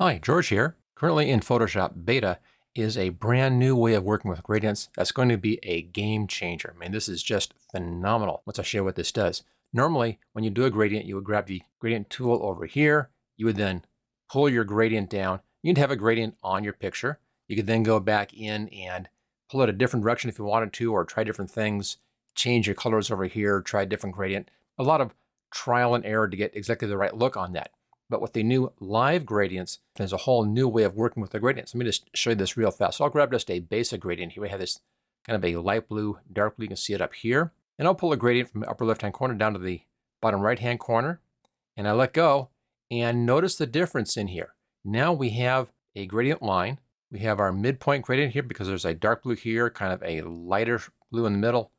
Hi, George here. Currently in Photoshop Beta is a brand new way of working with gradients that's going to be a game changer. I mean, this is just phenomenal once I show you what this does. Normally, when you do a gradient, you would grab the gradient tool over here. You would then pull your gradient down. You'd have a gradient on your picture. You could then go back in and pull it a different direction if you wanted to, or try different things, change your colors over here, try a different gradient. A lot of trial and error to get exactly the right look on that. But with the new live gradients, there's a whole new way of working with the gradients. Let me just show you this real fast. So I'll grab just a basic gradient here. We have this kind of a light blue, dark blue. You can see it up here. And I'll pull a gradient from the upper left-hand corner down to the bottom right-hand corner. And I let go. And notice the difference in here. Now we have a gradient line. We have our midpoint gradient here because there's a dark blue here, kind of a lighter blue in the middle,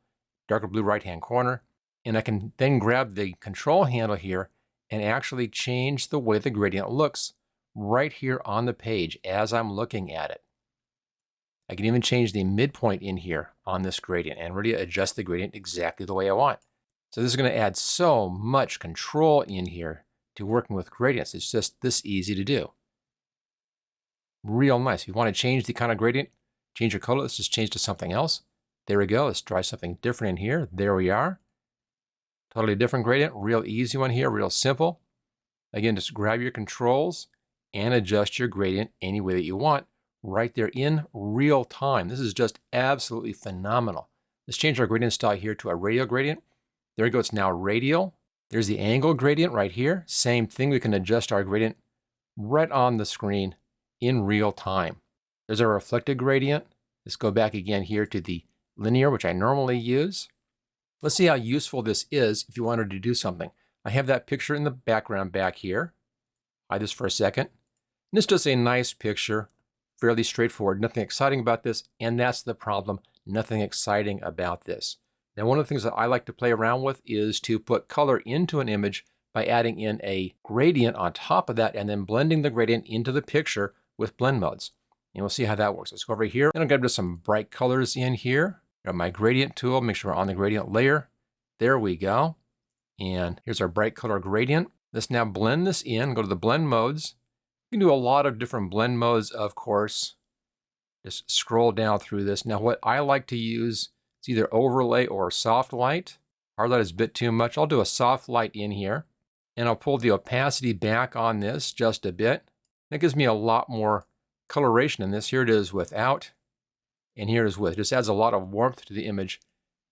darker blue right-hand corner. And I can then grab the control handle here and actually change the way the gradient looks right here on the page as I'm looking at it. I can even change the midpoint in here on this gradient and really adjust the gradient exactly the way I want. So this is going to add so much control in here to working with gradients. It's just this easy to do. Real nice. If you want to change the kind of gradient, change your color, let's just change to something else. There we go. Let's try something different in here. There we are. Totally different gradient, real easy one here, real simple. Again, just grab your controls and adjust your gradient any way that you want right there in real time. This is just absolutely phenomenal. Let's change our gradient style here to a radial gradient. There we go, it's now radial. There's the angle gradient right here. Same thing, we can adjust our gradient right on the screen in real time. There's our reflected gradient. Let's go back again here to the linear, which I normally use. Let's see how useful this is if you wanted to do something. I have that picture in the background back here. Hide this for a second. And this does a nice picture, fairly straightforward, nothing exciting about this, and that's the problem, nothing exciting about this. Now, one of the things that I like to play around with is to put color into an image by adding in a gradient on top of that and then blending the gradient into the picture with blend modes. And we'll see how that works. Let's go over here, and I'll grab just some bright colors in here. Grab my gradient tool, make sure we're on the gradient layer. There we go. And here's our bright color gradient. Let's now blend this in, go to the blend modes. You can do a lot of different blend modes, of course. Just scroll down through this. Now what I like to use is either overlay or soft light. Hard light is a bit too much. I'll do a soft light in here. And I'll pull the opacity back on this just a bit. That gives me a lot more coloration in this. Here it is without. And here it is with. It just adds a lot of warmth to the image.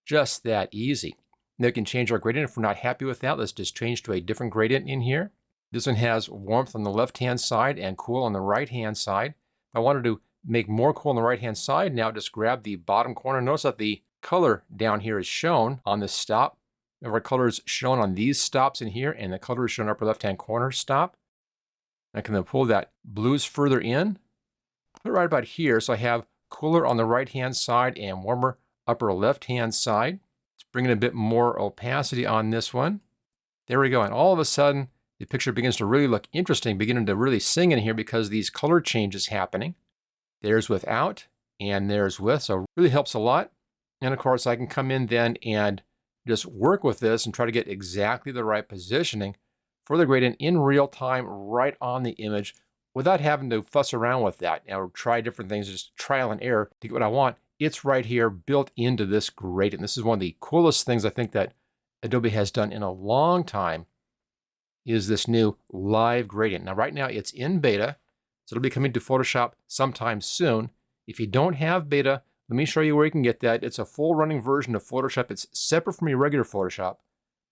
Just that easy. Now we can change our gradient. If we're not happy with that, let's just change to a different gradient in here. This one has warmth on the left-hand side and cool on the right-hand side. If I wanted to make more cool on the right-hand side, now just grab the bottom corner. Notice that the color down here is shown on this stop. Our color is shown on these stops in here, and the color is shown upper left-hand corner stop. I can then pull that blues further in, put it right about here, so I have cooler on the right-hand side and warmer upper left-hand side. Let's bring in a bit more opacity on this one. There we go. And all of a sudden, the picture begins to really look interesting, beginning to really sing in here because these color changes happening. There's without and there's with, so it really helps a lot. And of course, I can come in then and just work with this and try to get exactly the right positioning for the gradient in real time right on the image, without having to fuss around with that or try different things, just trial and error to get what I want. It's right here built into this gradient. This is one of the coolest things I think that Adobe has done in a long time, is this new live gradient. Now right now it's in beta, so it'll be coming to Photoshop sometime soon. If you don't have beta, let me show you where you can get that. It's a full running version of Photoshop. It's separate from your regular Photoshop,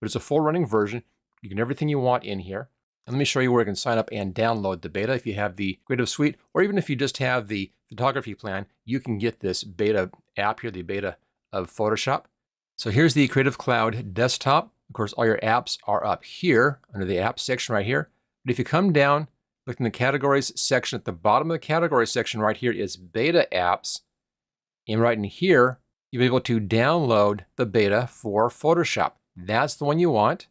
but it's a full running version. You can get everything you want in here. And let me show you where you can sign up and download the beta if you have the Creative Suite, or even if you just have the photography plan, you can get this beta app here, the beta of Photoshop. So here's the Creative Cloud desktop. Of course, all your apps are up here under the apps section right here. But if you come down, look in the categories section, at the bottom of the category section right here is beta apps. And right in here, you'll be able to download the beta for Photoshop. That's the one you want.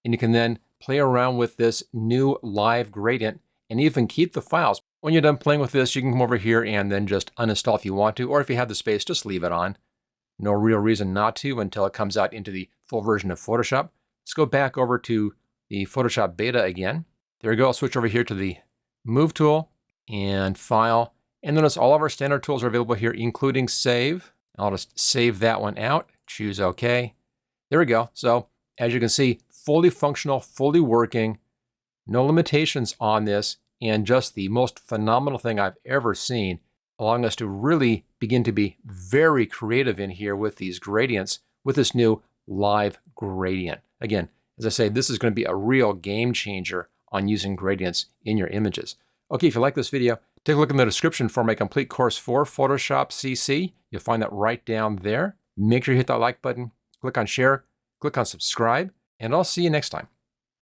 And you can then play around with this new live gradient and even keep the files. When you're done playing with this, you can come over here and then just uninstall if you want to, or if you have the space, just leave it on. No real reason not to until it comes out into the full version of Photoshop. Let's go back over to the Photoshop beta again. There we go. I'll switch over here to the Move tool, and File. And notice all of our standard tools are available here, including Save. I'll just save that one out, choose OK. There we go. So as you can see, fully functional, fully working, no limitations on this, and just the most phenomenal thing I've ever seen, allowing us to really begin to be very creative in here with these gradients, with this new live gradient. Again, as I say, this is going to be a real game changer on using gradients in your images. Okay, if you like this video, take a look in the description for my complete course for Photoshop CC. You'll find that right down there. Make sure you hit that like button, click on share, click on subscribe, and I'll see you next time.